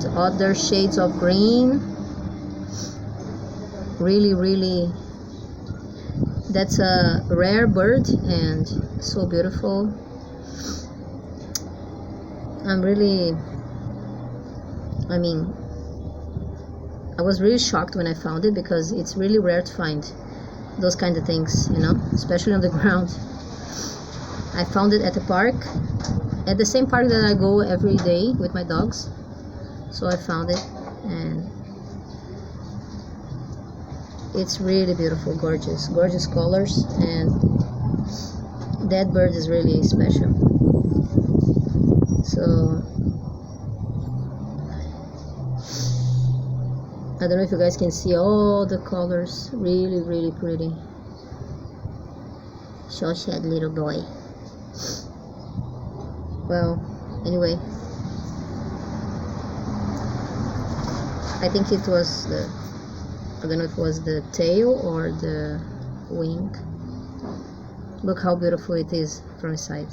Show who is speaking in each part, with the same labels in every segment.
Speaker 1: and other shades of green. Really, that's a rare bird and so beautiful. I was really shocked when I found it, because it's really rare to find those kind of things, you know, especially on the ground. I found it at the park, at the same park that I go every day with my dogs. So I found it, and it's really beautiful, gorgeous colors, and that bird is really special. So I don't know if you guys can see all the colors. Really pretty. So sad little boy. Well, anyway, I think it was I don't know if it was the tail or the wing. Look how beautiful it is from the side.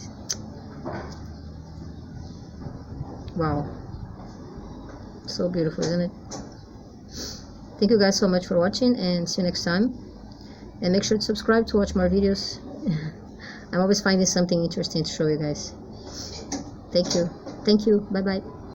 Speaker 1: Wow, so beautiful, isn't it? Thank you guys so much for watching, and see you next time. And make sure to subscribe to watch more videos. I'm always finding something interesting to show you guys. Thank you. Bye bye.